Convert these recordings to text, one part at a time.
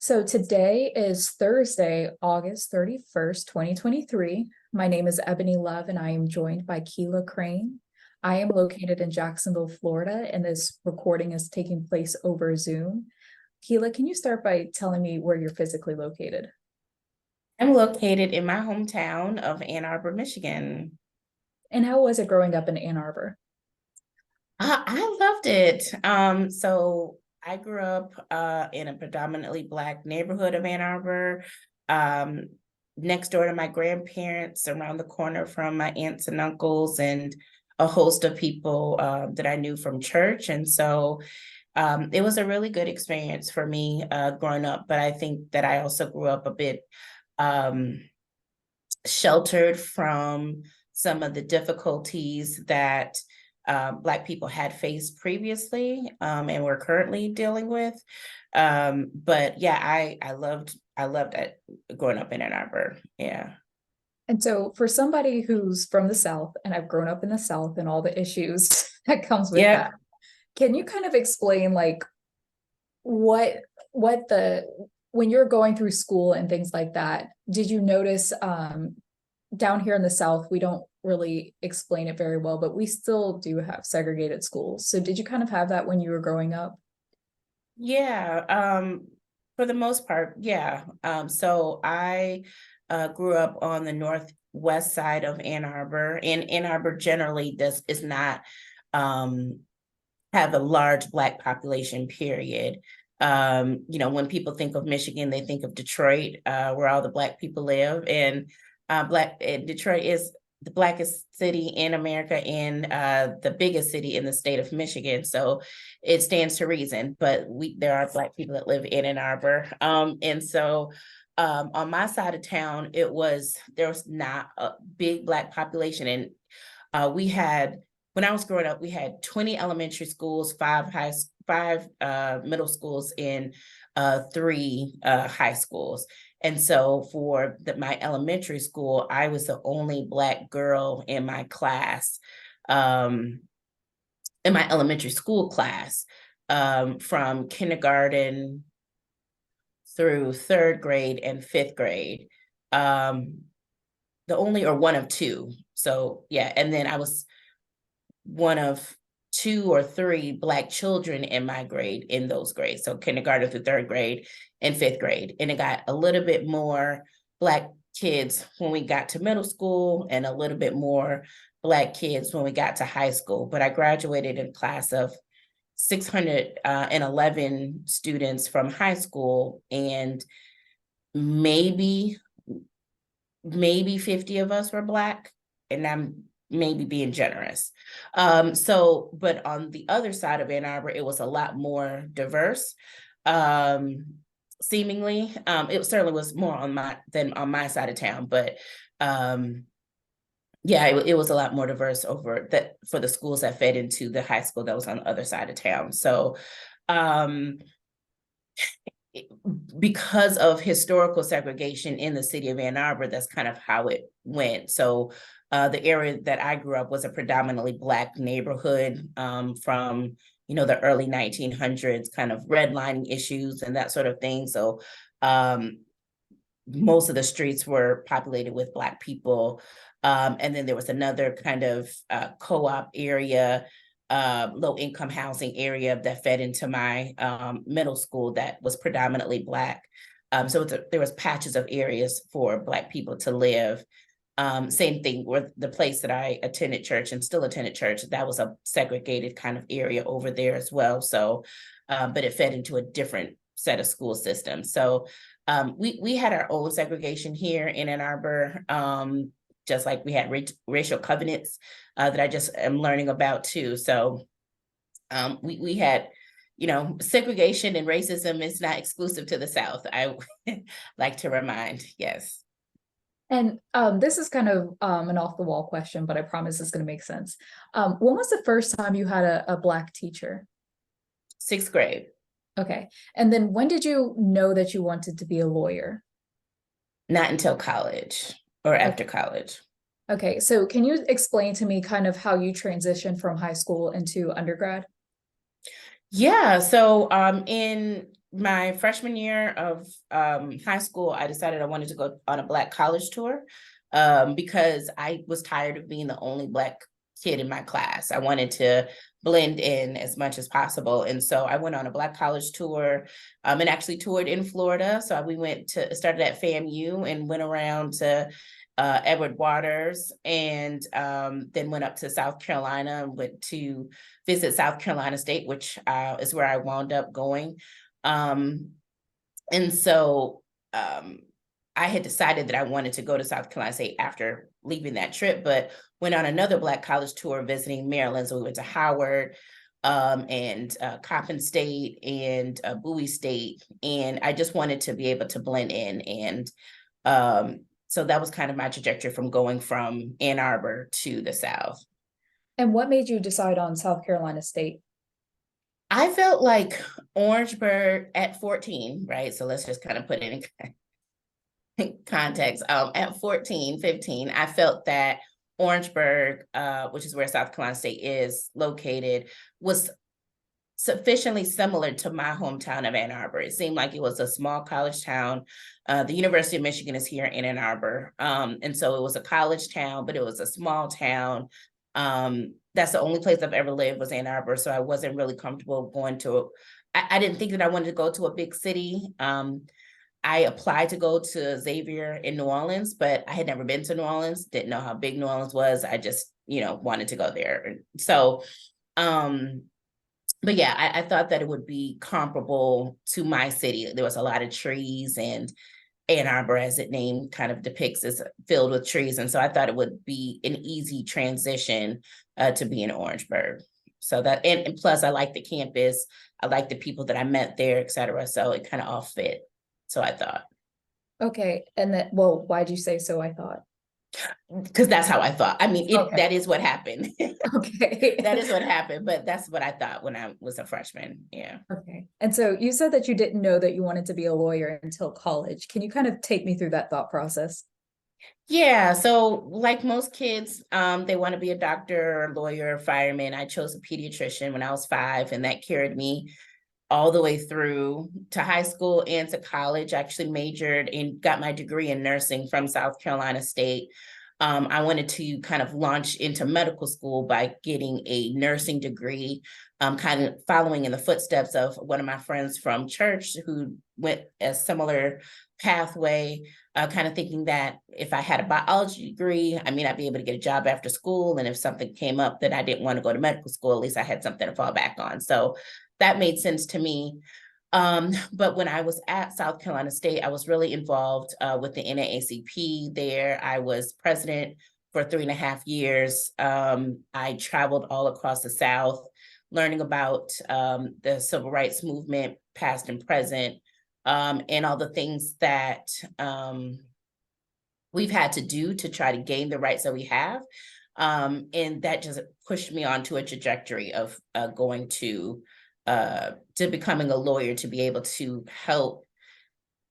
So today is Thursday, August 31st, 2023. My name is Ebony Love and I am joined by Khyla Craine. I am located in Jacksonville, Florida, and this recording is taking place over Zoom. Khyla, can you start by telling me where you're physically located? I'm located in my hometown of Ann Arbor, Michigan. And how was it growing up in Ann Arbor? I loved it. So I grew up in a predominantly Black neighborhood of Ann Arbor, um, next door to my grandparents, around the corner from my aunts and uncles, and a host of people that I knew from church. And so it was a really good experience for me growing up. But I think that I also grew up a bit um, sheltered from some of the difficulties that Black people had faced previously, and we're currently dealing with. But yeah, I loved it growing up in Ann Arbor. Yeah. And so for somebody who's from the South, and I've grown up in the South and all the issues that comes with that, Yep. can you kind of explain like what what the when you're going through school and things like that, did you notice down here in the South, we don't really explain it very well, but we still do have segregated schools. So did you kind of have that when you were growing up? Yeah. For the most part, yeah. So I grew up on the northwest side of Ann Arbor, and Ann Arbor generally does is not um have a large Black population, period. When people think of Michigan, they think of Detroit, where all the Black people live. And Detroit is the Blackest city in America and the biggest city in the state of Michigan. So it stands to reason. But there are Black people that live in Ann Arbor. And so on my side of town, there was not a big Black population. And we had when I was growing up, we had 20 elementary schools, five middle schools, and three high schools. And so for my elementary school, I was the only Black girl in my class, um, in my elementary school class, from kindergarten through third grade and fifth grade. Um, the only or one of two. So yeah, and then I was one of two or three Black children in my grade, in those grades. So kindergarten through third grade and fifth grade. And it got a little bit more Black kids when we got to middle school, and a little bit more Black kids when we got to high school. But I graduated in a class of 611 students from high school, and maybe maybe 50 of us were Black, and I'm maybe being generous. But on the other side of Ann Arbor, it was a lot more diverse. Um, Seemingly, it certainly was more than on my side of town, but um, yeah, it was a lot more diverse over that for the schools that fed into the high school that was on the other side of town. So um, because of historical segregation in the city of Ann Arbor, that's kind of how it went. So the area that I grew up was a predominantly Black neighborhood, from the early 1900s, kind of redlining issues and that sort of thing. So um, most of the streets were populated with Black people. And then there was another kind of co-op area, low income housing area that fed into my middle school that was predominantly Black. So there was patches of areas for Black people to live. Same thing with the place that I attended church and still attended church. That was a segregated kind of area over there as well. So, but it fed into a different set of school systems. So we had our own segregation here in Ann Arbor, just like we had racial covenants that I just am learning about too. So we had, segregation and racism is not exclusive to the South. I like to remind, yes. And this is kind of an off the wall question, but I promise it's going to make sense. When was the first time you had a Black teacher? Sixth grade. Okay. And then when did you know that you wanted to be a lawyer? Not until college or Okay. after college. Okay. So can you explain to me kind of how you transitioned from high school into undergrad? Yeah, so in my freshman year of high school, I decided I wanted to go on a Black college tour because I was tired of being the only Black kid in my class. I wanted to blend in as much as possible. And so I went on a Black college tour and actually toured in Florida. So we started at FAMU and went around to Edward Waters, and then went up to South Carolina and went to visit South Carolina State, which is where I wound up going. And so I had decided that I wanted to go to South Carolina State after leaving that trip, but went on another Black college tour visiting Maryland. So we went to Howard and Coppin State and Bowie State. And I just wanted to be able to blend in. And so that was kind of my trajectory from going from Ann Arbor to the South. And what made you decide on South Carolina State? I felt like Orangeburg at 14, right? So let's just kind of put it in context. At 14, 15, I felt that Orangeburg, which is where South Carolina State is located, was sufficiently similar to my hometown of Ann Arbor. It seemed like it was a small college town. The University of Michigan is here in Ann Arbor. And so it was a college town, but it was a small town. That's the only place I've ever lived was Ann Arbor. So I wasn't really comfortable going to, I didn't think that I wanted to go to a big city. I applied to go to Xavier in New Orleans, but I had never been to New Orleans, didn't know how big New Orleans was. I just, wanted to go there. So, but yeah, I thought that it would be comparable to my city. There was a lot of trees, and Ann Arbor, as its name kind of depicts, is filled with trees. And so I thought it would be an easy transition to be in Orangeburg. So that, and plus I like the campus, I like the people that I met there, et cetera. So it kind of all fit. So I thought. Okay. And then, well, why'd you say so? I thought. Because that's how I thought. I mean, Okay. that is what happened. Okay. That is what happened, but that's what I thought when I was a freshman. Yeah. Okay. And so you said that you didn't know that you wanted to be a lawyer until college. Can you kind of take me through that thought process? Yeah, so like most kids, they want to be a doctor, lawyer, fireman. I chose a pediatrician when I was 5, and that carried me all the way through to high school and to college. I actually majored and got my degree in nursing from South Carolina State. I wanted to kind of launch into medical school by getting a nursing degree, kind of following in the footsteps of one of my friends from church who went a similar pathway, kind of thinking that if I had a biology degree, I mean, I'd be able to get a job after school. And if something came up that I didn't want to go to medical school, at least I had something to fall back on. So that made sense to me. But when I was at South Carolina State, I was really involved with the NAACP there. I was president for 3.5 years. I traveled all across the South, learning about the civil rights movement, past and present, and all the things that we've had to do to try to gain the rights that we have. And that just pushed me onto a trajectory of going to becoming a lawyer, to be able to help,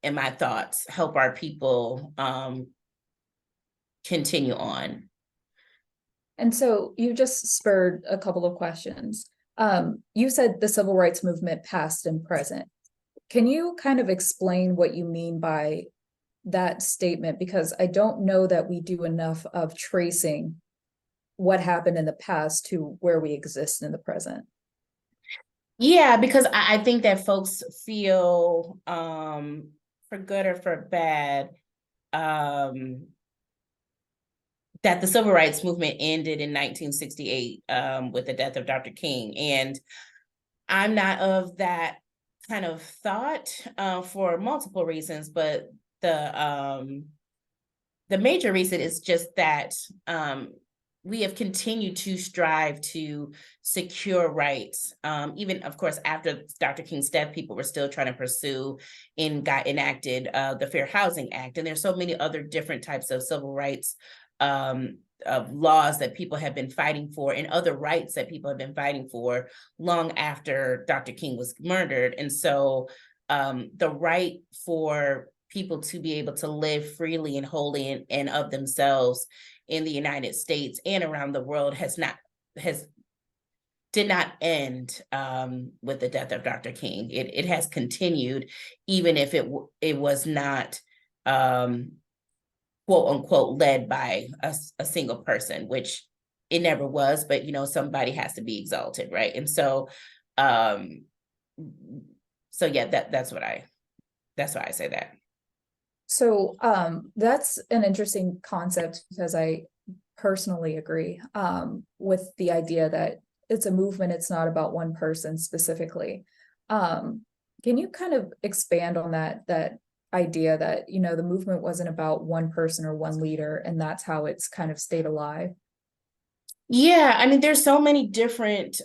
in my thoughts, help our people continue on. And so you just spurred a couple of questions. You said the civil rights movement, past and present. Can you kind of explain what you mean by that statement? Because I don't know that we do enough of tracing what happened in the past to where we exist in the present. Yeah, because I think that folks feel, for good or for bad, that the civil rights movement ended in 1968 with the death of Dr. King. And I'm not of that kind of thought for multiple reasons, but the major reason is just that we have continued to strive to secure rights. Even, of course, after Dr. King's death, people were still trying to pursue and got enacted the Fair Housing Act. And there's so many other different types of civil rights of laws that people have been fighting for, and other rights that people have been fighting for long after Dr. King was murdered. And so the right for people to be able to live freely and wholly and of themselves in the United States and around the world has did not end with the death of Dr. King. It has continued, even if it was not quote unquote led by a single person, which it never was. But somebody has to be exalted, right? And um, so yeah, that's why I say that. So that's an interesting concept because I personally agree with the idea that it's a movement, it's not about one person specifically. Can you kind of expand on that idea that, the movement wasn't about one person or one leader, and that's how it's kind of stayed alive? Yeah, I mean, there's so many different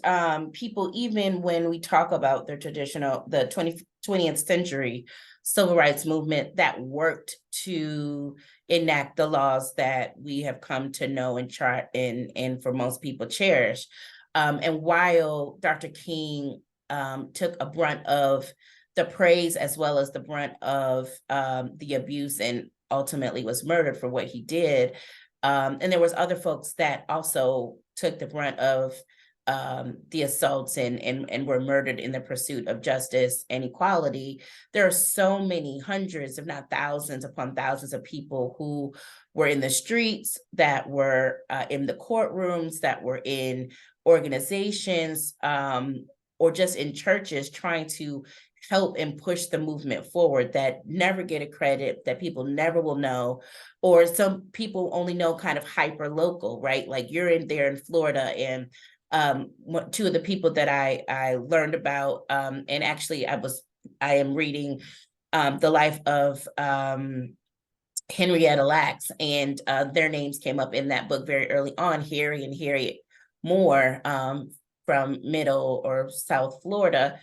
people, even when we talk about the 20th century civil rights movement that worked to enact the laws that we have come to know and chart and for most people cherish. And while Dr. King took a brunt of the praise as well as the brunt of the abuse and ultimately was murdered for what he did, and there was other folks that also took the brunt of the assaults and were murdered in the pursuit of justice and equality. There are so many hundreds, if not thousands upon thousands of people who were in the streets, that were in the courtrooms, that were in organizations, or just in churches trying to help and push the movement forward, that never get a credit, that people never will know, or some people only know kind of hyper local, right? Like you're in there in Florida, and two of the people that I learned about, and actually I am reading the life of Henrietta Lacks, and their names came up in that book very early on, Harry and Harriet Moore, from Middle or South Florida,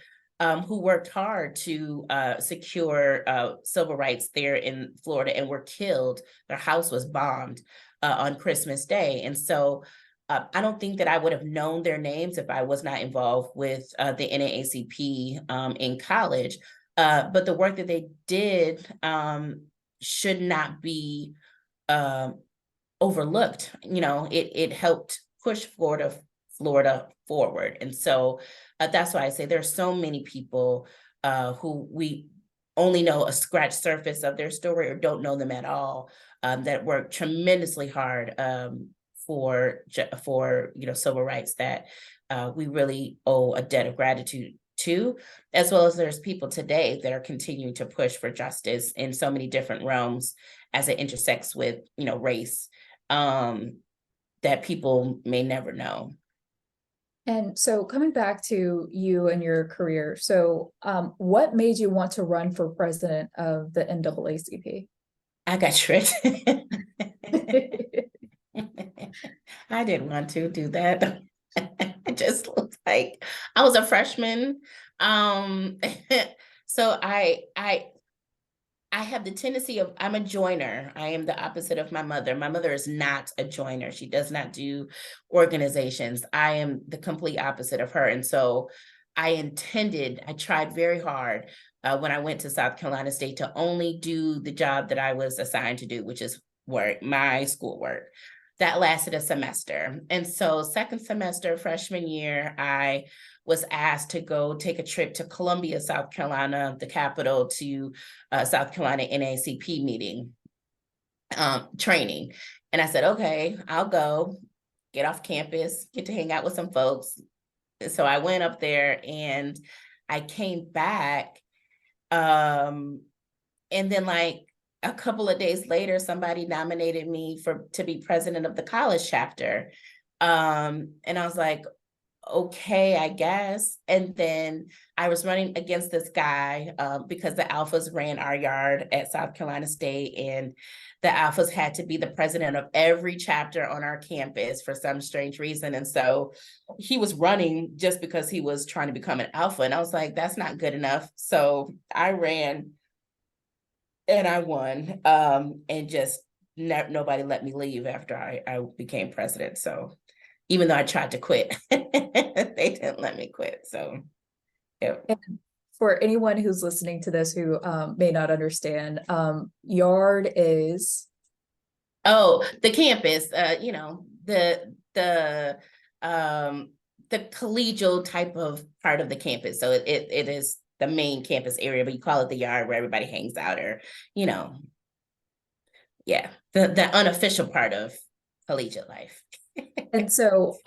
who worked hard to secure civil rights there in Florida and were killed. Their house was bombed on Christmas Day. And so I don't think that I would have known their names if I was not involved with the NAACP in college. But the work that they did should not be overlooked. It helped push Florida forward. And so that's why I say there's so many people who we only know a scratch surface of their story or don't know them at all, that work tremendously hard for civil rights, that we really owe a debt of gratitude to, as well as there's people today that are continuing to push for justice in so many different realms as it intersects with race, that people may never know. And so coming back to you and your career, so what made you want to run for president of the NAACP? I got tricked. I didn't want to do that. It just looked like I was a freshman. So I have the tendency of, I'm a joiner. I am the opposite of my mother. My mother is not a joiner. She does not do organizations. I am the complete opposite of her. And so I tried very hard when I went to South Carolina State to only do the job that I was assigned to do, which is work, my schoolwork. That lasted a semester. And so second semester, freshman year, I was asked to go take a trip to Columbia, South Carolina, the capital, to South Carolina NAACP meeting, training. And I said, okay, I'll go, get off campus, get to hang out with some folks. So I went up there and I came back. And then like a couple of days later, somebody nominated me to be president of the college chapter. And I was like, okay, I guess. And then I was running against this guy because the Alphas ran our yard at South Carolina State, and the Alphas had to be the president of every chapter on our campus for some strange reason. And so he was running just because he was trying to become an Alpha. And I was like, that's not good enough. So I ran and I won, and just nobody let me leave after I became president. So even though I tried to quit, they didn't let me quit. So, yeah. And for anyone who's listening to this who may not understand, yard is Oh, the campus, the the collegial type of part of the campus. So it is the main campus area, but you call it the yard where everybody hangs out, or, you know, yeah, the unofficial part of collegiate life. And so,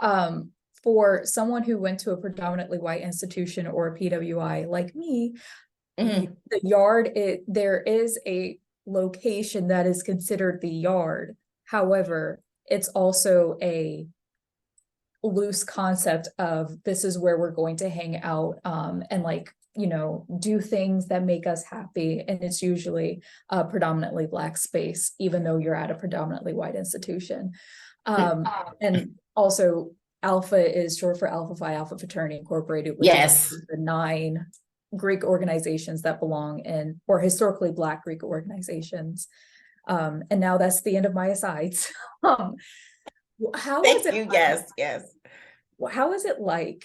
for someone who went to a predominantly white institution or a PWI like me, Mhm. the yard, there is a location that is considered the yard. However, it's also a loose concept of this is where we're going to hang out, and like, do things that make us happy. And it's usually a predominantly Black space, even though you're at a predominantly white institution. And also, Alpha is short for Alpha Phi Alpha Fraternity Incorporated, which is Yes. the 9 Greek organizations that belong in, or historically Black Greek organizations. And now that's the end of my asides. How was Thank it? you. Yes, yes. How is it like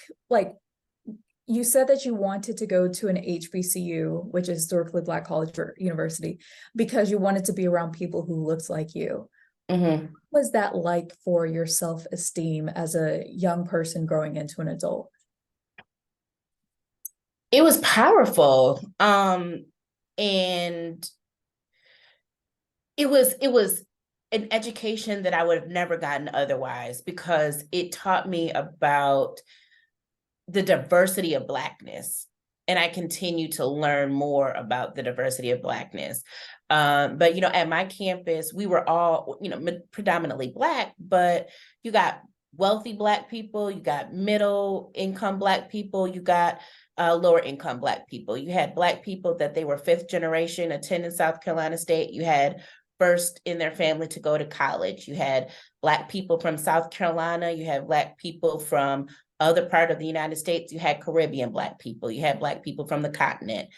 you said that you wanted to go to an HBCU, which is historically Black college or university, because you wanted to be around people who looked like you. Mm-hmm. What was that like for your self-esteem as a young person growing into an adult? It was powerful. And it was an education that I would have never gotten otherwise, because it taught me about the diversity of Blackness. And I continue to learn more about the diversity of Blackness. But, at my campus, we were all, predominantly Black, but you got wealthy Black people, you got middle income Black people, you got lower income Black people. You had Black people that they were 5th generation attending South Carolina State. You had first in their family to go to college. You had Black people from South Carolina. You had Black people from other part of the United States. You had Caribbean Black people. You had Black people from the continent.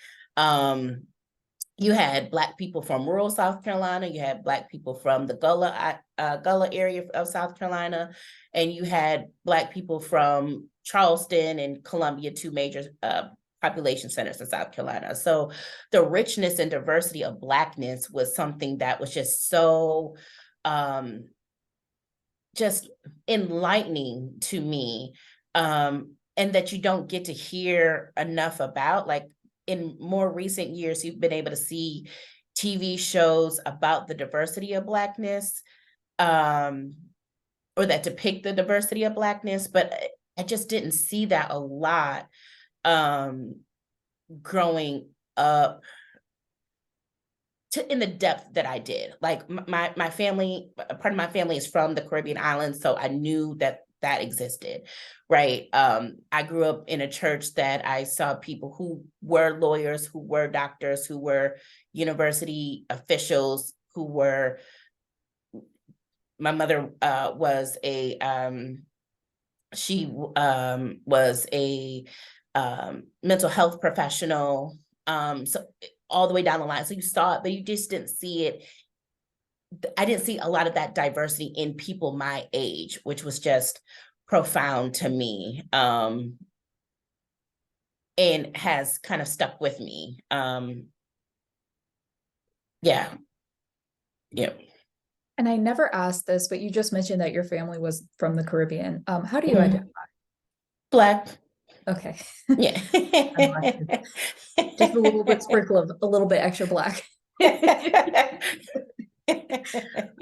You had Black people from rural South Carolina. You had Black people from the Gullah area of South Carolina. And you had Black people from Charleston and Columbia, 2 major population centers in South Carolina. So the richness and diversity of Blackness was something that was just so just enlightening to me, and that you don't get to hear enough about. Like, in more recent years, you've been able to see TV shows about the diversity of Blackness, or that depict the diversity of Blackness, but I just didn't see that a lot growing up in the depth that I did. Like, my family, part of my family is from the Caribbean islands, so I knew that existed, right? I grew up in a church that I saw people who were lawyers, who were doctors, who were university officials, who were. My mother was a mental health professional. So all the way down the line. So you saw it, but you just didn't see it. I didn't see a lot of that diversity in people my age, which was just profound to me, and has kind of stuck with me. Yeah. Yeah. And I never asked this, but you just mentioned that your family was from the Caribbean. How do you Mhm. identify? Black. Okay. Yeah. Just a little bit sprinkle of a little bit extra Black. Yeah.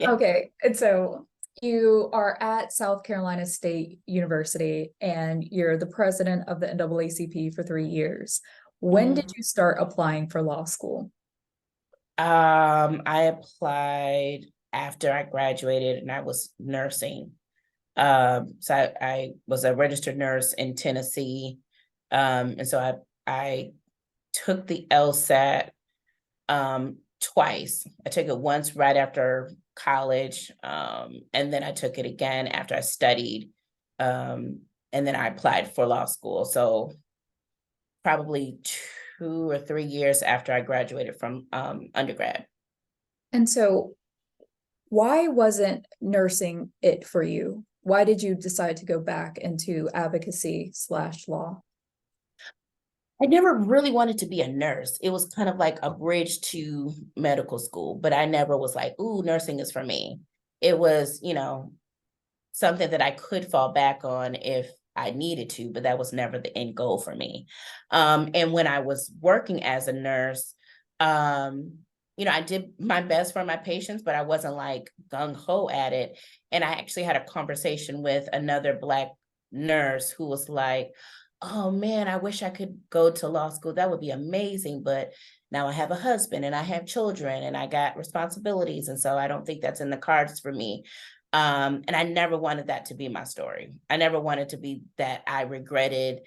Okay, and so you are at South Carolina State University and you're the president of the NAACP for 3 years. When did you start applying for law school? I applied after I graduated and I was nursing. So I was a registered nurse in Tennessee. And so I took the LSAT twice. I took it once right after college, and then I took it again after I studied, and then I applied for law school. So probably 2 or 3 years after I graduated from undergrad. And so why wasn't nursing it for you? Why did you decide to go back into advocacy/law? I never really wanted to be a nurse. It was kind of like a bridge to medical school, but I never was like, ooh, nursing is for me. It was, something that I could fall back on if I needed to, but that was never the end goal for me. And when I was working as a nurse, I did my best for my patients, but I wasn't like gung ho at it. And I actually had a conversation with another Black nurse who was like, oh man, I wish I could go to law school. That would be amazing. But now I have a husband and I have children and I got responsibilities. And so I don't think that's in the cards for me. And I never wanted that to be my story. I never wanted to be that I regretted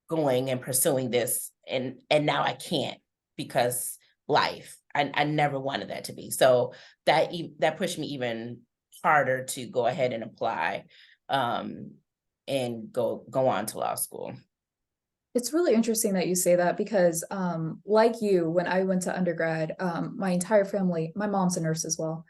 going and pursuing this and now I can't because life. I never wanted that to be. So that pushed me even harder to go ahead and apply and go on to law school. It's really interesting that you say that because, like you, when I went to undergrad, my entire family, my mom's a nurse as well.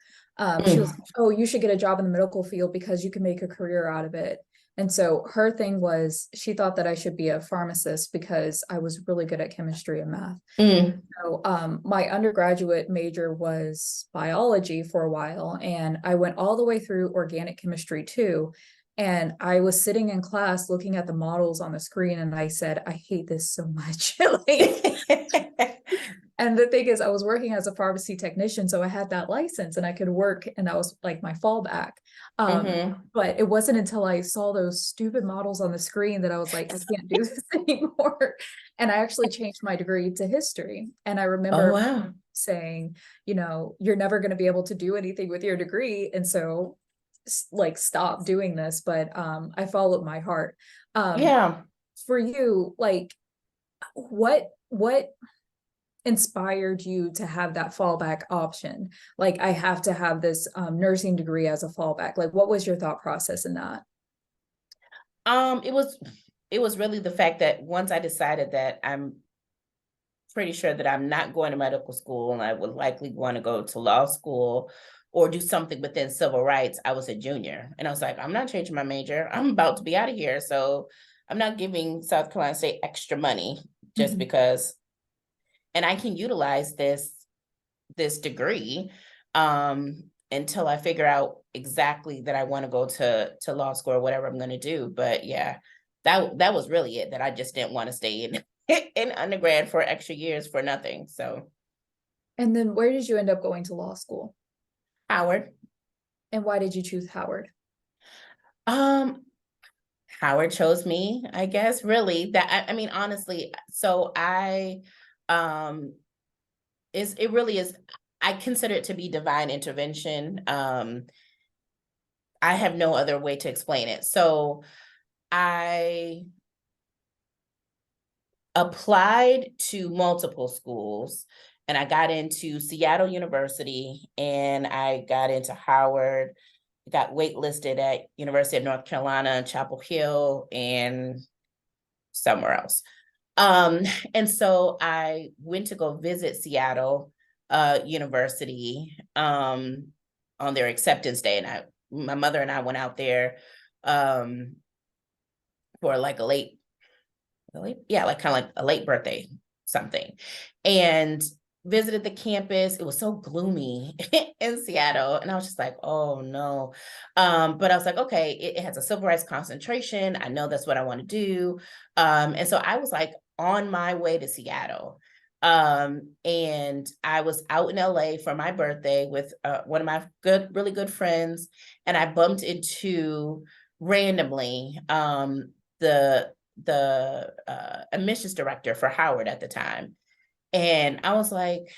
She was, Mm. oh, you should get a job in the medical field because you can make a career out of it. And so her thing was, she thought that I should be a pharmacist because I was really good at chemistry and math. Mm. So, my undergraduate major was biology for a while, and I went all the way through organic chemistry too. And I was sitting in class looking at the models on the screen, and I said, I hate this so much. Like, and the thing is, I was working as a pharmacy technician, so I had that license and I could work, and that was like my fallback. Mm-hmm. But it wasn't until I saw those stupid models on the screen that I was like, I can't do this anymore. And I actually changed my degree to history. And I Oh, remember wow. saying, you're never going to be able to do anything with your degree. And so like stop doing this. But I followed my heart. Um, Yeah. for you, like what inspired you to have that fallback option? Like, I have to have this nursing degree as a fallback. Like, what was your thought process in that? Um, it was it was really the fact that once I decided that I'm pretty sure that I'm not going to medical school and I would likely want to go to law school or do something within civil rights, I was a junior. And I was like, I'm not changing my major. I'm about to be out of here. So I'm not giving South Carolina State extra money just Mhm. because, and I can utilize this degree until I figure out exactly that I want to go to law school or whatever I'm going to do. But yeah, that was really it, that I just didn't want to stay in in undergrad for extra years for nothing. So And then where did you end up going to law school? Howard. And why did you choose Howard? Um Howard chose me, I guess, really. I mean, honestly, so I it really is, I consider it to be divine intervention. I have no other way to explain it. So I applied to multiple schools and I got into Seattle University and I got into Howard, got waitlisted at University of North Carolina, Chapel Hill, and somewhere else. Um, and so I went to go visit Seattle University on their acceptance day. And my mother and I went out there um, for like like kind of like a late birthday something, and visited the campus. It was so gloomy in Seattle, and I was just like, oh no. But I was like, okay, it has a civil rights concentration. I know that's what I want to do. And so I was like on my way to Seattle. And I was out in LA for my birthday with one of my really good friends, and I bumped into randomly the admissions director for Howard at the time. And I was like,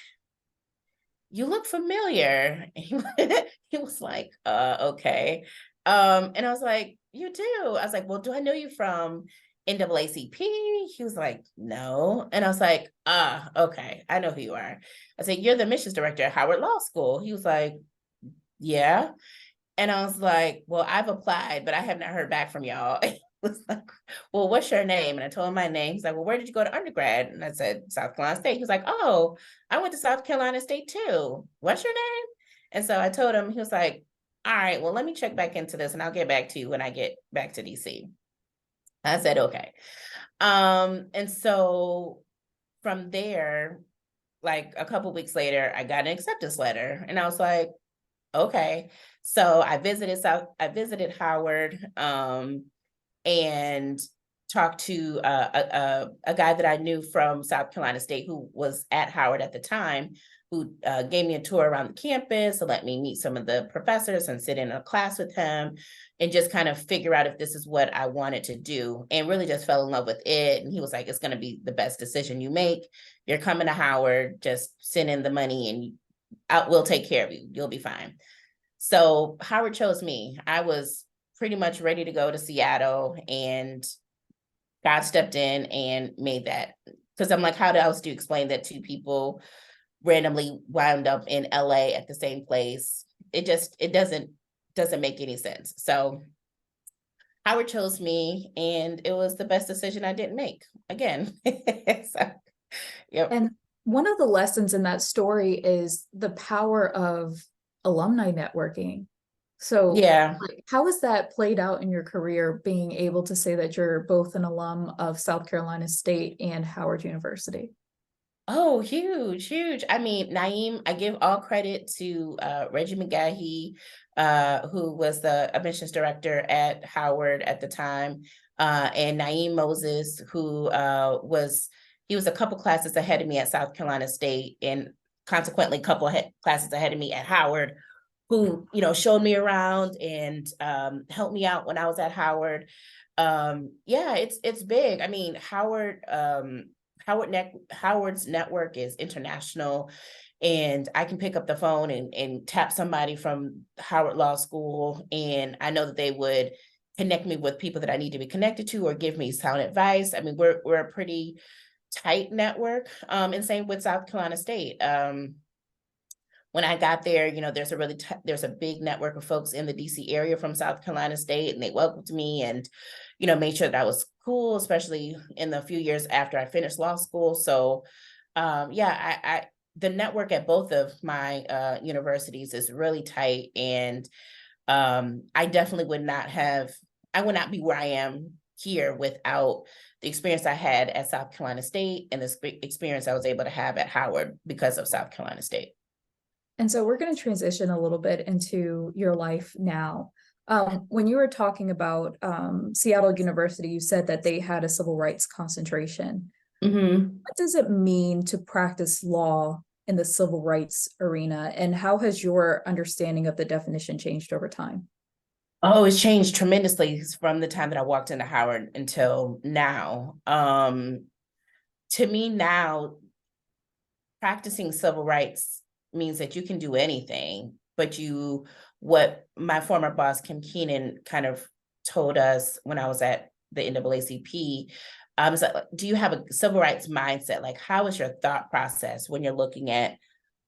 you look familiar. He was like, okay. And I was like, you do? I was like, well, do I know you from NAACP? He was like, no. And I was like, okay, I know who you are. I said, you're the admissions director at Howard Law School. He was like, yeah. And I was like, well, I've applied, but I have not heard back from y'all. He was like, well, what's your name? And I told him my name. He's like, well, where did you go to undergrad? And I said, South Carolina State. He was like, oh, I went to South Carolina State too. What's your name? And so I told him, he was like, all right, well, let me check back into this and I'll get back to you when I get back to DC. I said, okay. And so from there, like a couple weeks later, I got an acceptance letter and I was like, okay. So I visited Howard, and talked to a guy that I knew from South Carolina State who was at Howard at the time, who gave me a tour around the campus and let me meet some of the professors and sit in a class with him and just kind of figure out if this is what I wanted to do, and really just fell in love with it. And he was like, it's going to be the best decision you make. You're coming to Howard, just send in the money and we'll take care of you. You'll be fine. So Howard chose me. I was pretty much ready to go to Seattle, and God stepped in and made that. Because I'm like, how else do you explain that two people randomly wound up in LA at the same place? It doesn't make any sense. So Howard chose me, and it was the best decision I didn't make again. So, yep. And one of the lessons in that story is the power of alumni networking. So, Yeah. like, how has that played out in your career, being able to say that you're both an alum of South Carolina State and Howard University? Oh, huge, huge. I mean, Naeem, I give all credit to Reggie McGahee, who was the admissions director at Howard at the time, and Naeem Moses, who he was a couple classes ahead of me at South Carolina State, and consequently a couple classes ahead of me at Howard, who, you know, showed me around and helped me out when I was at Howard. Yeah, it's big. I mean, Howard's network is international, and I can pick up the phone and tap somebody from Howard Law School, and I know that they would connect me with people that I need to be connected to or give me sound advice. I mean, we're a pretty tight network, and same with South Carolina State. When I got there, you know, there's a big network of folks in the DC area from South Carolina State, and they welcomed me and, you know, made sure that I was cool, especially in the few years after I finished law school. So, yeah, the network at both of my universities is really tight, and I definitely I would not be where I am here without the experience I had at South Carolina State and the experience I was able to have at Howard because of South Carolina State. And so we're going to transition a little bit into your life now. When you were talking about Seattle University, you said that they had a civil rights concentration. Mm-hmm. What does it mean to practice law in the civil rights arena, and how has your understanding of the definition changed over time? Oh, it's changed tremendously from the time that I walked into Howard until now. To me now, practicing civil rights means that you can do anything, but what my former boss, Kim Keenan, kind of told us when I was at the NAACP, was like, do you have a civil rights mindset? Like, how is your thought process when you're looking at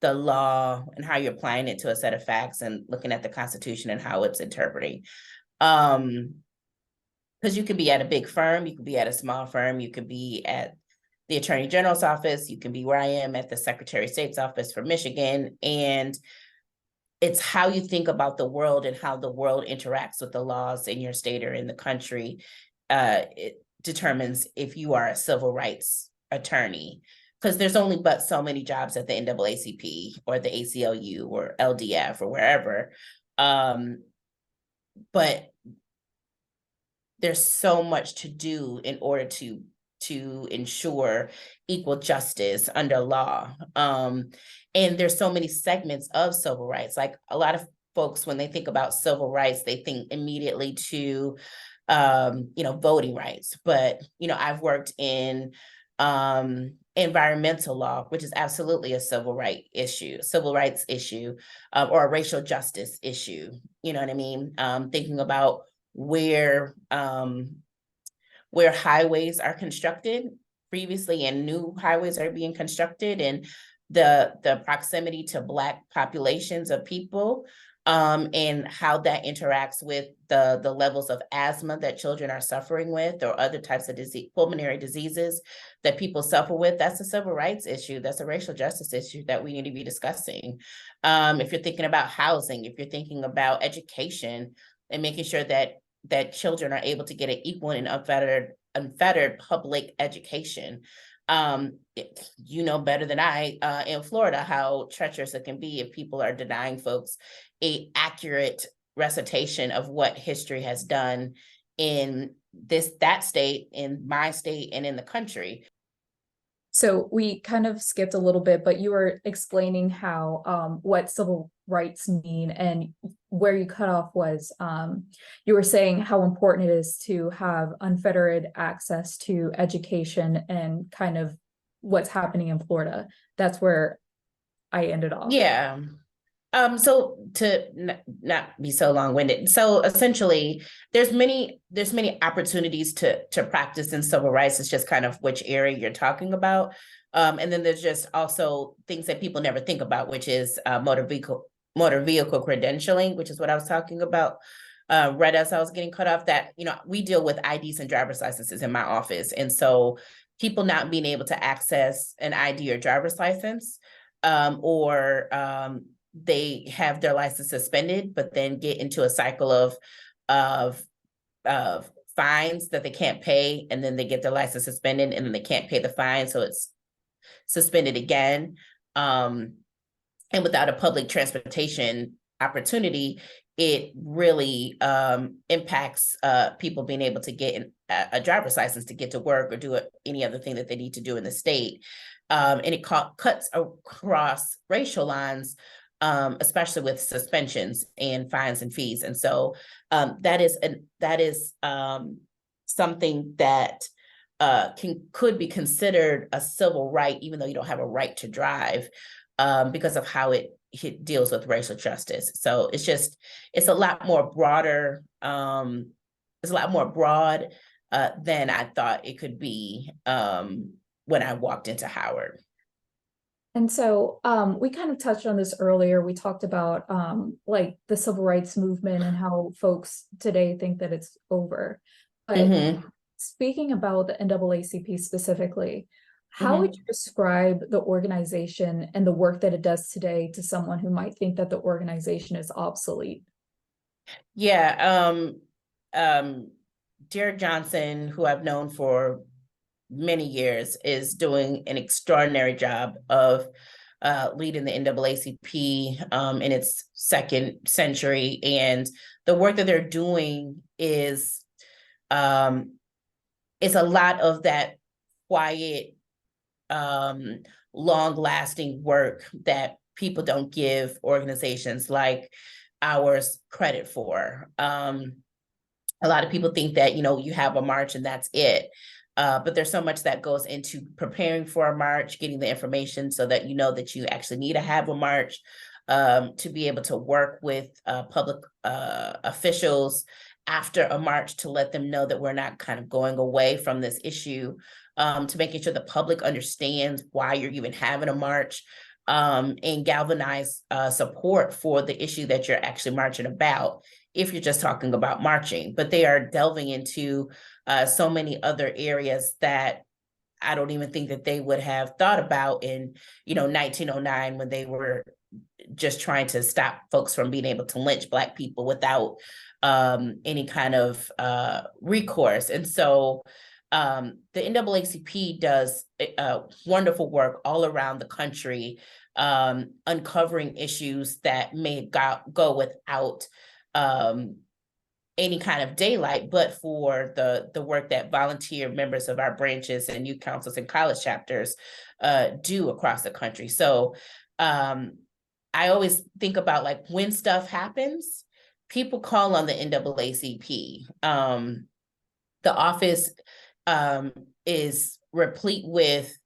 the law and how you're applying it to a set of facts and looking at the Constitution and how it's interpreting? Because you could be at a big firm, you could be at a small firm, you could be at the Attorney General's office, you can be where I am at the Secretary of State's office for Michigan. And it's how you think about the world and how the world interacts with the laws in your state or in the country. It determines if you are a civil rights attorney, because there's only but so many jobs at the NAACP or the ACLU or LDF or wherever. But there's so much to do in order to ensure equal justice under law. And there's so many segments of civil rights. Like, a lot of folks, when they think about civil rights, they think immediately to, voting rights. But, I've worked in environmental law, which is absolutely a civil rights issue, or a racial justice issue. You know what I mean? Thinking about where highways are constructed previously and new highways are being constructed, and the proximity to Black populations of people, and how that interacts with the levels of asthma that children are suffering with, or other types of pulmonary diseases that people suffer with. That's a civil rights issue. That's a racial justice issue that we need to be discussing. If you're thinking about housing, if you're thinking about education, and making sure that children are able to get an equal and unfettered public education. You know better than I, in Florida, how treacherous it can be if people are denying folks a accurate recitation of what history has done in that state, in my state, and in the country. So we kind of skipped a little bit, but you were explaining how what civil rights mean, and where you cut off was you were saying how important it is to have unfettered access to education and kind of what's happening in Florida. That's where I ended off. Yeah. So to not be so long-winded, so essentially, there's many opportunities to practice in civil rights. It's just kind of which area you're talking about, and then there's just also things that people never think about, which is motor vehicle credentialing, which is what I was talking about. Right as I was getting cut off, that we deal with IDs and driver's licenses in my office, and so people not being able to access an ID or driver's license, or they have their license suspended, but then get into a cycle of fines that they can't pay, and then they get their license suspended, and then they can't pay the fine, so it's suspended again. And without a public transportation opportunity, it really impacts people being able to get a driver's license to get to work or do any other thing that they need to do in the state. And it cuts across racial lines, especially with suspensions and fines and fees. And so that is something that could be considered a civil right, even though you don't have a right to drive, because of how it deals with racial justice. So it's a lot more broader. It's a lot more broad than I thought it could be when I walked into Howard. And so we kind of touched on this earlier. We talked about like the civil rights movement and how folks today think that it's over. But speaking about the NAACP specifically, how would you describe the organization and the work that it does today to someone who might think that the organization is obsolete? Yeah, Derek Johnson, who I've known for many years, is doing an extraordinary job of leading the NAACP in its second century. And the work that they're doing is a lot of that quiet, long-lasting work that people don't give organizations like ours credit for. A lot of people think that, you have a march and that's it. But there's so much that goes into preparing for a march, getting the information so that that you actually need to have a march, to be able to work with public officials after a march to let them know that we're not kind of going away from this issue, to making sure the public understands why you're even having a march, and galvanize support for the issue that you're actually marching about, if you're just talking about marching. But they are delving into so many other areas that I don't even think that they would have thought about in 1909, when they were just trying to stop folks from being able to lynch Black people without any kind of recourse. And so the NAACP does wonderful work all around the country, uncovering issues that may go without any kind of daylight, but for the work that volunteer members of our branches and youth councils and college chapters do across the country. So I always think about, like, when stuff happens, people call on the NAACP. The office is replete with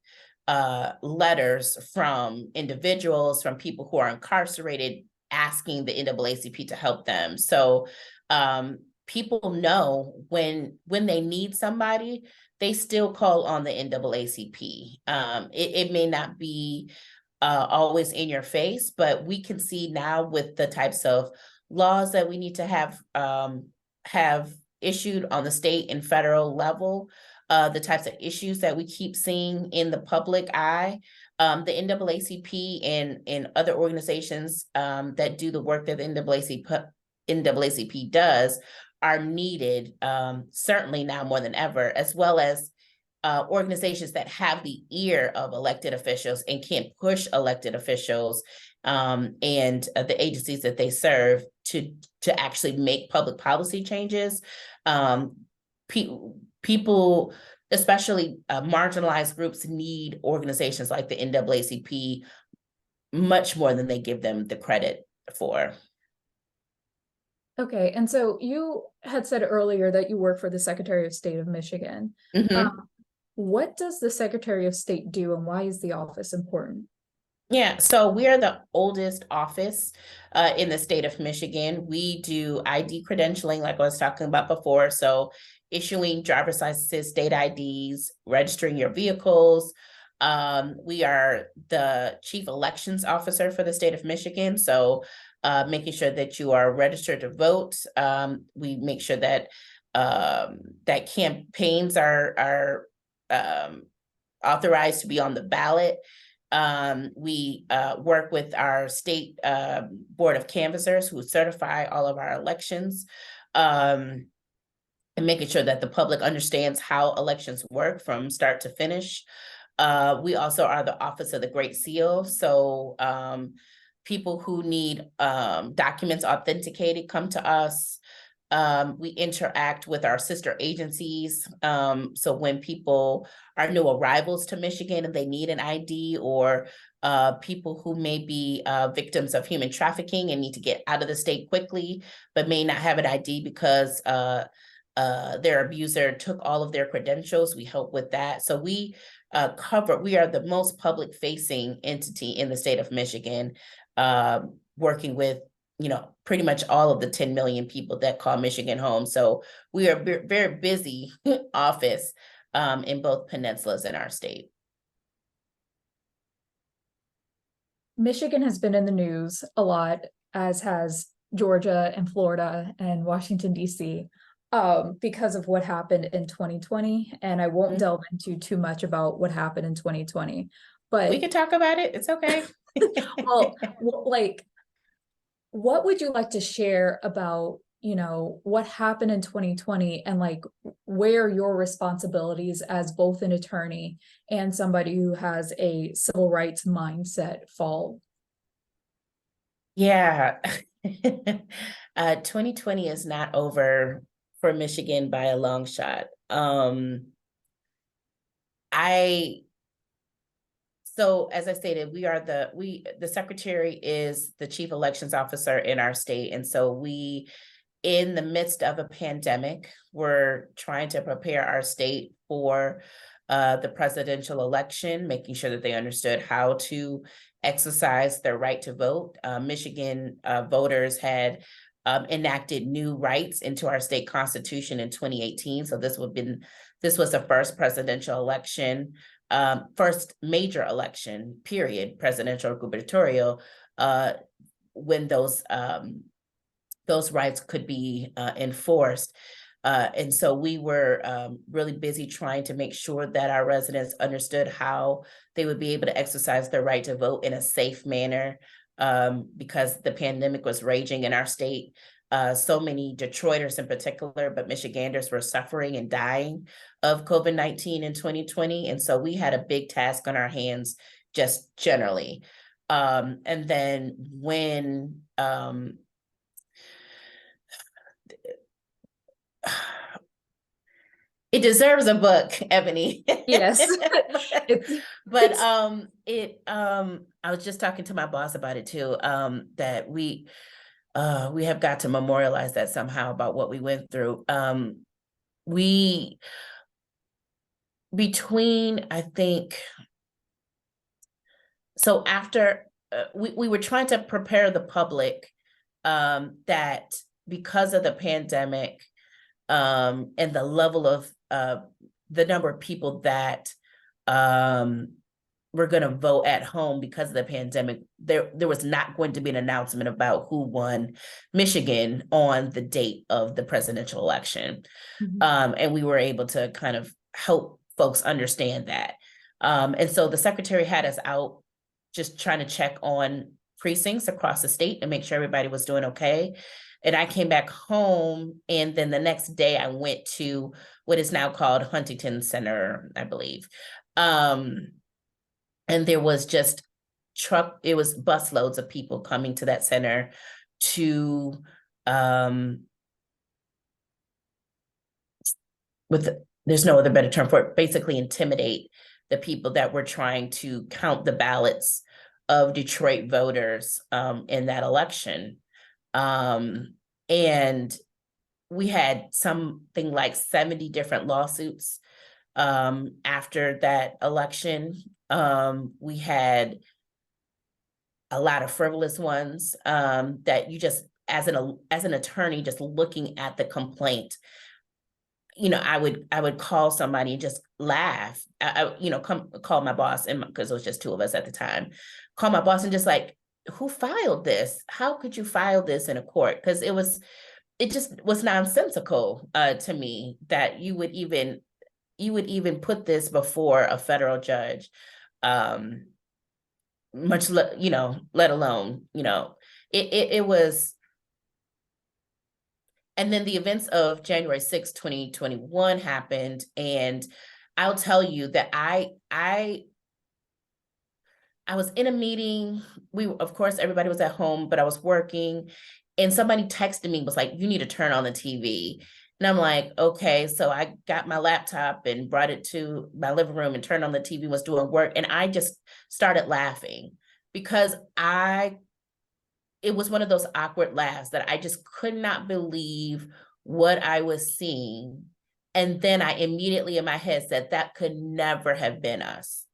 letters from individuals, from people who are incarcerated, asking the NAACP to help them. So people know when they need somebody, they still call on the NAACP. It may not be always in your face, but we can see now, with the types of laws that we need to have issued on the state and federal level, the types of issues that we keep seeing in the public eye, the NAACP and other organizations that do the work that the NAACP does are needed, certainly now more than ever, as well as organizations that have the ear of elected officials and can push elected officials and the agencies that they serve to actually make public policy changes. people, especially marginalized groups, need organizations like the NAACP much more than they give them the credit for. Okay, and so you had said earlier that you work for the Secretary of State of Michigan. Mm-hmm. What does the Secretary of State do, and why is the office important? Yeah, so we are the oldest office in the state of Michigan. We do ID credentialing, like I was talking about before. So issuing driver's licenses, state IDs, registering your vehicles. We are the chief elections officer for the state of Michigan. So making sure that you are registered to vote. We make sure that that campaigns are authorized to be on the ballot. We work with our state board of canvassers who certify all of our elections, and making sure that the public understands how elections work from start to finish. We also are the Office of the Great Seal. So people who need documents authenticated come to us. We interact with our sister agencies. So when people are new arrivals to Michigan and they need an ID, or people who may be victims of human trafficking and need to get out of the state quickly, but may not have an ID because their abuser took all of their credentials, we help with that. So we are the most public facing entity in the state of Michigan, working with pretty much all of the 10 million people that call Michigan home. So we are very busy office in both peninsulas in our state. Michigan has been in the news a lot, as has Georgia and Florida and Washington, D.C., because of what happened in 2020. And I won't delve into too much about what happened in 2020, but we can talk about it. It's okay. well, like, what would you like to share about, what happened in 2020, and like where your responsibilities as both an attorney and somebody who has a civil rights mindset fall? Yeah. 2020 is not over for Michigan by a long shot. So as I stated, the secretary is the chief elections officer in our state. And so in the midst of a pandemic, we're trying to prepare our state for the presidential election, making sure that they understood how to exercise their right to vote. Michigan voters had enacted new rights into our state constitution in 2018. So this was the first presidential election, first major election, period, presidential or gubernatorial, when those rights could be enforced. And so we were really busy trying to make sure that our residents understood how they would be able to exercise their right to vote in a safe manner, because the pandemic was raging in our state. So many Detroiters in particular, but Michiganders were suffering and dying of COVID-19 in 2020. And so we had a big task on our hands just generally. And then when it deserves a book, Ebony. Yes. But I was just talking to my boss about it too, that we have got to memorialize that somehow, about what we went through. I think, so after we were trying to prepare the public that because of the pandemic, and the level of the number of people that were going to vote at home because of the pandemic, there was not going to be an announcement about who won Michigan on the date of the presidential election. And we were able to kind of help folks understand that. And so the secretary had us out just trying to check on precincts across the state and make sure everybody was doing okay. And I came back home, and then the next day I went to what is now called Huntington Center, I believe. And there was just it was busloads of people coming to that center to there's no other better term for it, basically intimidate the people that were trying to count the ballots of Detroit voters in that election. And we had something like 70 different lawsuits after that election. We had a lot of frivolous ones that you just, as an attorney, just looking at the complaint, I would call somebody and just laugh. Call my boss, and because it was just two of us at the time, call my boss and just like, who filed this? How could you file this in a court? Because it just was nonsensical to me that you would even put this before a federal judge, much let alone it was. And then the events of January 6, 2021 happened, and I'll tell you that I was in a meeting. Of course, everybody was at home, but I was working, and somebody texted me, was like, you need to turn on the TV. And I'm like, okay. So I got my laptop and brought it to my living room and turned on the TV, was doing work. And I just started laughing because it was one of those awkward laughs that I just could not believe what I was seeing. And then I immediately in my head said, that could never have been us.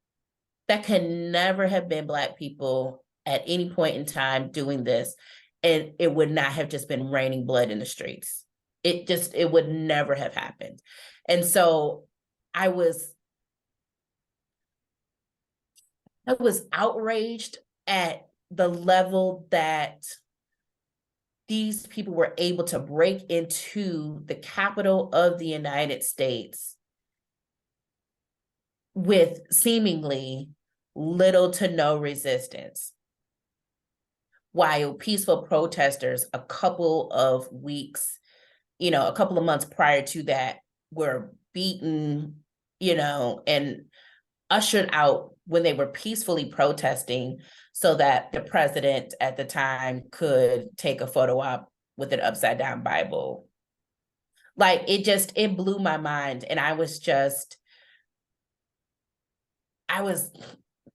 That could never have been Black people at any point in time doing this. And it would not have just been raining blood in the streets. It would never have happened. And so I was outraged at the level that these people were able to break into the capital of the United States with seemingly little to no resistance, while peaceful protesters a couple of months prior to that were beaten, and ushered out when they were peacefully protesting so that the president at the time could take a photo op with an upside down Bible. Like it blew my mind. And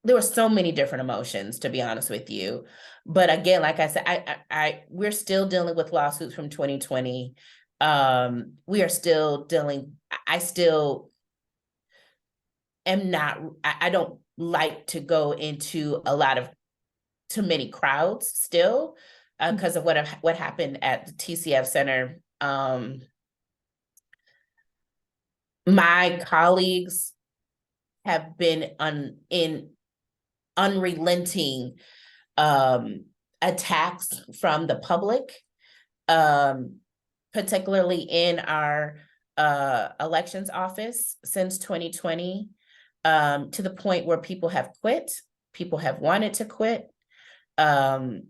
there were so many different emotions, to be honest with you. But again, like I said, we're still dealing with lawsuits from 2020. We are still dealing, I still am not, I don't like to go into too many crowds still because of what happened at the TCF Center. My colleagues have been in unrelenting attacks from the public, particularly in our elections office since 2020, to the point where people have quit. People have wanted to quit. I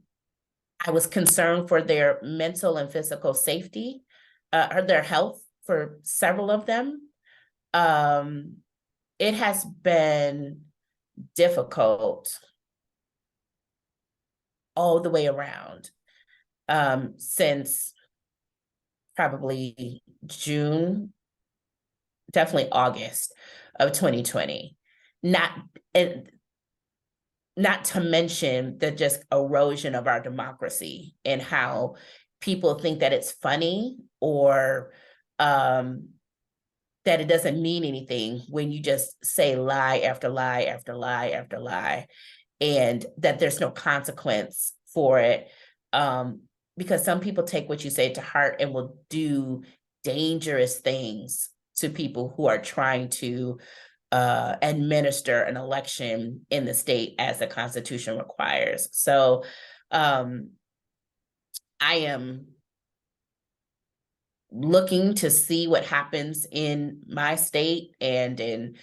was concerned for their mental and physical safety, or their health for several of them. It has been difficult all the way around since probably June, definitely August of 2020. Not to mention the just erosion of our democracy and how people think that it's funny or that it doesn't mean anything when you just say lie after lie after lie after lie, and that there's no consequence for it. Because some people take what you say to heart and will do dangerous things to people who are trying to administer an election in the state as the Constitution requires. So I am looking to see what happens in my state and in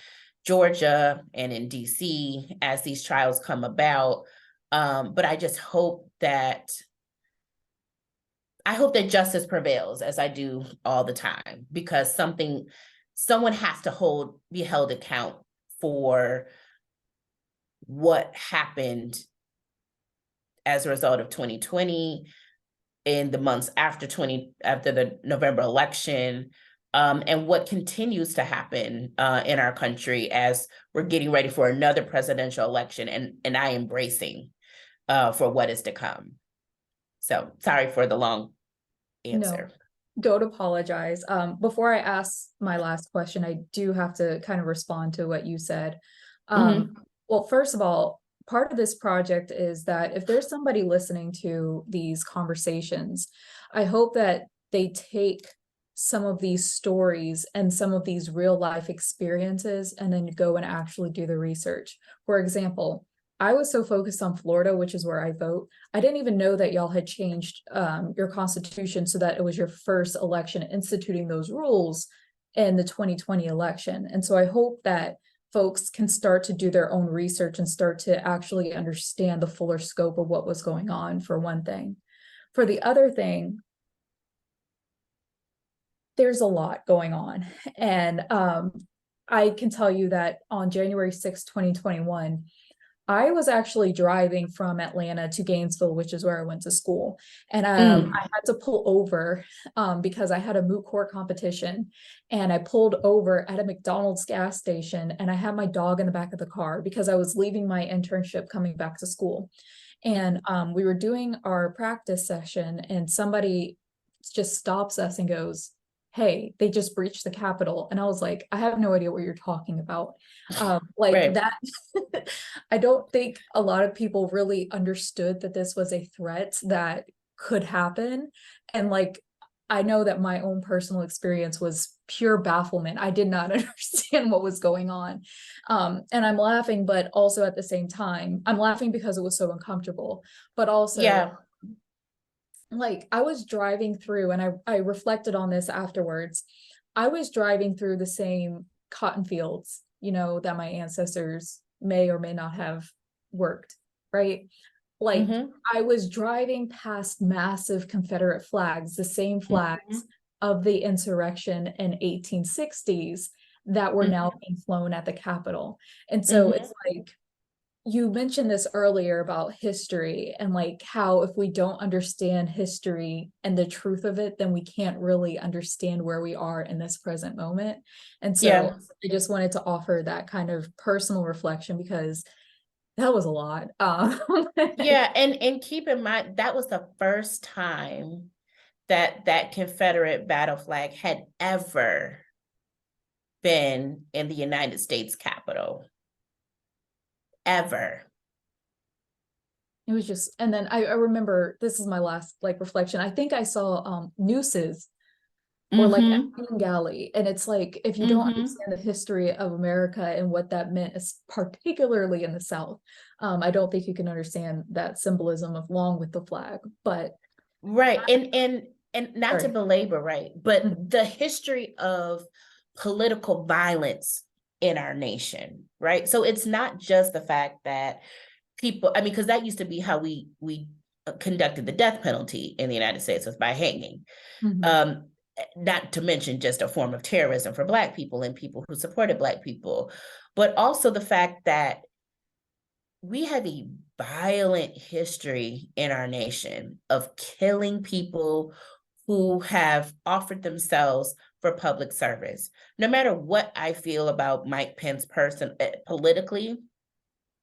Georgia and in DC as these trials come about. But I just hope that justice prevails, as I do all the time, because someone has to be held account for what happened as a result of 2020 in the months after the November election, and what continues to happen in our country as we're getting ready for another presidential election, and I am bracing for what is to come. So sorry for the long answer. No, don't apologize. Before I ask my last question, I do have to kind of respond to what you said. Mhm. Well, first of all, part of this project is that if there's somebody listening to these conversations, I hope that they take some of these stories and some of these real life experiences and then go and actually do the research. For example, I was so focused on Florida, which is where I vote. I didn't even know that y'all had changed your constitution so that it was your first election instituting those rules in the 2020 election. And so I hope that folks can start to do their own research and start to actually understand the fuller scope of what was going on, for one thing. For the other thing, there's a lot going on. And I can tell you that on January 6, 2021, I was actually driving from Atlanta to Gainesville, which is where I went to school. And I had to pull over because I had a moot court competition. And I pulled over at a McDonald's gas station and I had my dog in the back of the car because I was leaving my internship coming back to school. And we were doing our practice session and somebody just stops us and goes, "Hey, they just breached the Capitol." And I was like, I have no idea what you're talking about. Like Right. that, I don't think a lot of people really understood that this was a threat that could happen. And like, I know that my own personal experience was pure bafflement. I did not understand what was going on. And I'm laughing, but also at the same time, I'm laughing because it was so uncomfortable, but also Yeah. like I was driving through and I reflected on this afterwards. I was driving through the same cotton fields, you know, that my ancestors may or may not have worked, right? Like Mhm. I was driving past massive Confederate flags, the same flags Mhm. of the insurrection in 1860s that were now Mhm. being flown at the Capitol. And so Mhm. it's like you mentioned this earlier about history and like how if we don't understand history and the truth of it, then we can't really understand where we are in this present moment. And so Yeah. I just wanted to offer that kind of personal reflection because that was a lot. Yeah, and keep in mind that was the first time that that Confederate battle flag had ever been in the United States Capitol. Ever. It was just, and then I remember this is my last like reflection. I think I saw nooses or like a Mhm. hanging galley. And it's like, if you don't Mhm. understand the history of America and what that meant, is particularly in the South, I don't think you can understand that symbolism of long with the flag. But Right. And not to sorry. belabor, right, but Mhm. the history of political violence in our nation, right? So it's not just the fact that people, I mean, because that used to be how we conducted the death penalty in the United States, was by hanging. Mhm. Um, Not to mention just a form of terrorism for Black people and people who supported Black people, but also the fact that we have a violent history in our nation of killing people who have offered themselves for public service. No matter what I feel about Mike Pence politically,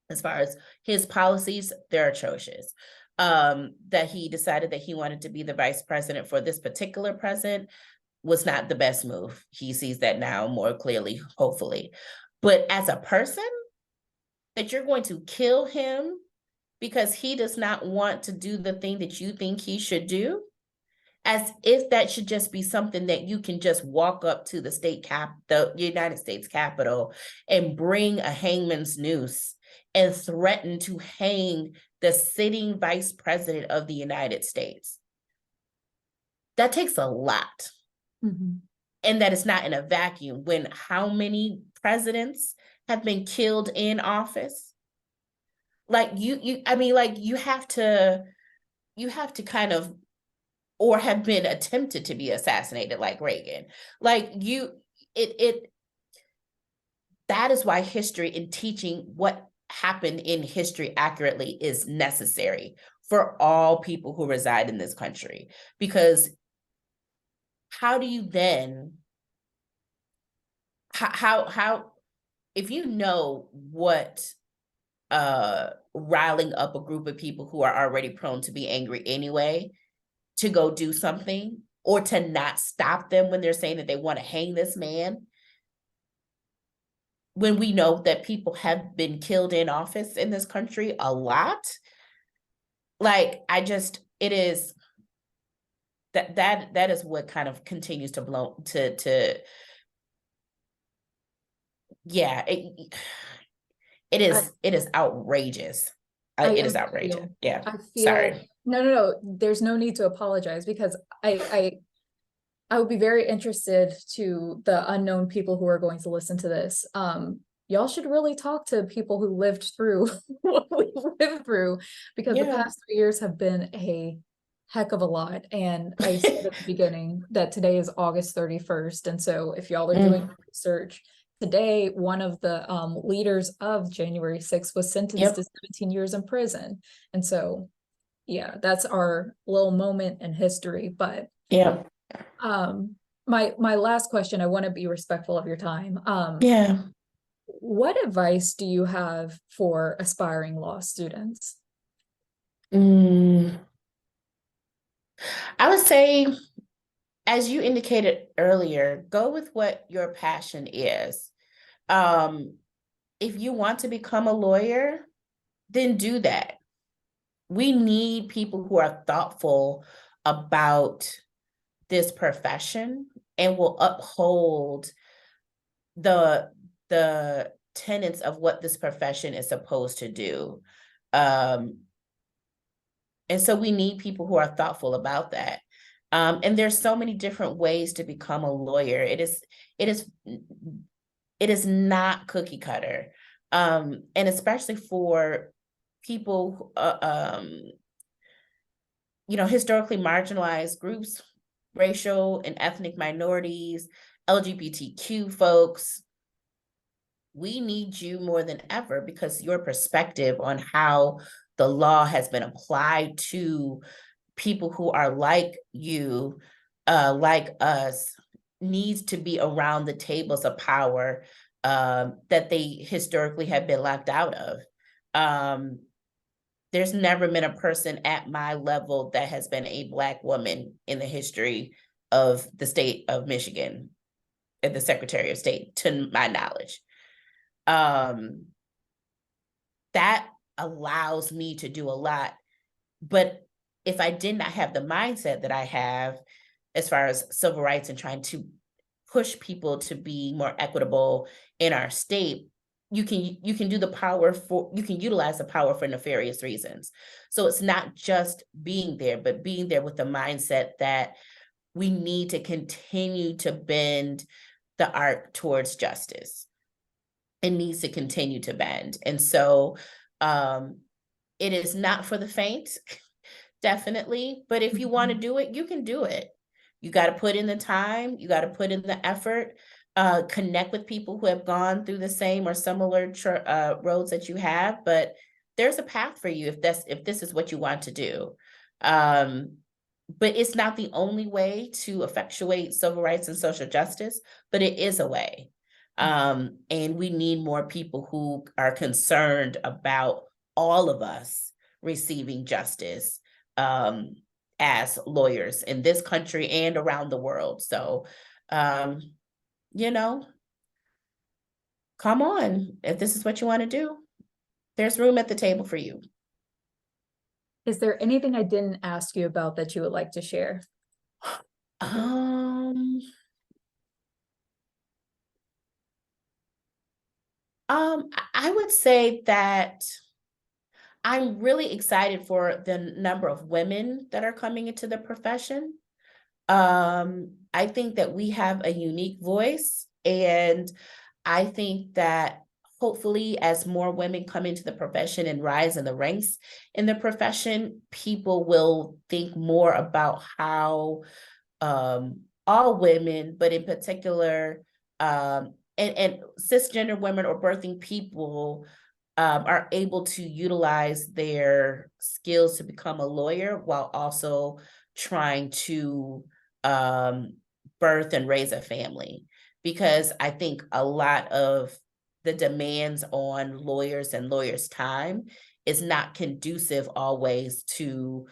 as far as his policies, they're atrocious. That he decided that he wanted to be the vice president for this particular president was not the best move. He sees that now more clearly, hopefully. But as a person, that you're going to kill him because he does not want to do the thing that you think he should do, as if that should just be something that you can just walk up to the United States Capitol and bring a hangman's noose and threaten to hang the sitting vice president of the United States. That takes a lot. Mhm. And that is not in a vacuum when how many presidents have been killed in office? Like I mean, like you have to kind of, or have been attempted to be assassinated like Reagan. Like it that is why history and teaching what happened in history accurately is necessary for all people who reside in this country. Because how do you then how if you know what riling up a group of people who are already prone to be angry anyway to go do something, or to not stop them when they're saying that they want to hang this man, when we know that people have been killed in office in this country a lot. Like, it is that is what kind of continues to blow to yeah, I, it is outrageous. I It is outrageous. feel, Yeah. I feel, Sorry. no, there's no need to apologize because I would be very interested to the unknown people who are going to listen to this. Y'all should really talk to people who lived through what we lived through, because the Yeah. past 3 years have been a heck of a lot. And I said at the beginning that today is August 31st. And so if y'all are doing Mm. research, today, one of the leaders of January 6th was sentenced to Yep. 17 years in prison. And so, yeah, that's our little moment in history. But Yep. my last question, I want to be respectful of your time. Yeah. What advice do you have for aspiring law students? Mm. I would say, as you indicated earlier, go with what your passion is. Um, if you want to become a lawyer, then do that. We need people who are thoughtful about this profession and will uphold the tenets of what this profession is supposed to do. Um, and so we need people who are thoughtful about that. And there's so many different ways to become a lawyer. It is it is not cookie cutter. And especially for people, historically marginalized groups, racial and ethnic minorities, LGBTQ folks, we need you more than ever, because your perspective on how the law has been applied to people who are like you, like us, needs to be around the tables of power that they historically have been locked out of. Um, there's never been a person at my level that has been a Black woman in the history of the state of Michigan, and the Secretary of State, to my knowledge. Um, that allows me to do a lot. But if I did not have the mindset that I have as far as civil rights and trying to push people to be more equitable in our state, you can do the power for, you can utilize the power for nefarious reasons. So it's not just being there, but being there with the mindset that we need to continue to bend the arc towards justice. It needs to continue to bend. And so it is not for the faint, definitely. But if you want to do it, you can do it. You got to put in the time, you got to put in the effort, connect with people who have gone through the same or similar roads that you have. But there's a path for you if this is what you want to do. But it's not the only way to effectuate civil rights and social justice, but it is a way. And we need more people who are concerned about all of us receiving justice as lawyers in this country and around the world. So, you know, come on, if this is what you want to do, there's room at the table for you. Is there anything I didn't ask you about that you would like to share? I would say that I'm really excited for the number of women that are coming into the profession. I think that we have a unique voice, and I think that hopefully as more women come into the profession and rise in the ranks in the profession, people will think more about how all women, but in particular, and cisgender women or birthing people are able to utilize their skills to become a lawyer while also trying to birth and raise a family. because I think a lot of the demands on lawyers and lawyers' time is not conducive always to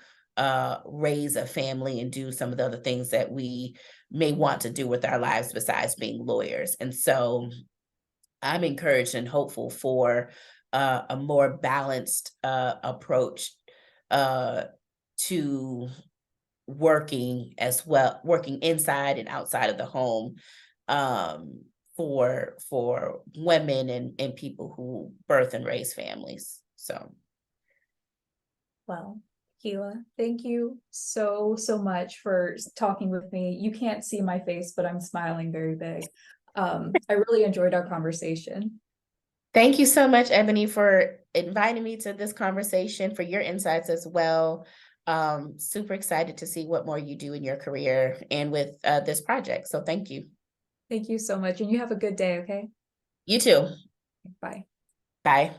raise a family and do some of the other things that we may want to do with our lives besides being lawyers. And so I'm encouraged and hopeful for a more balanced approach to working as well, working inside and outside of the home, um, for women and people who birth and raise families. So Well, Khyla, thank you so, so much for talking with me. You can't see my face, but I'm smiling very big. I really enjoyed our conversation. thank you so much, Ebony, for inviting me to this conversation, for your insights as well. Super excited to see what more you do in your career and with this project. So thank you. Thank you so much, and you have a good day, okay? You too. Bye. Bye.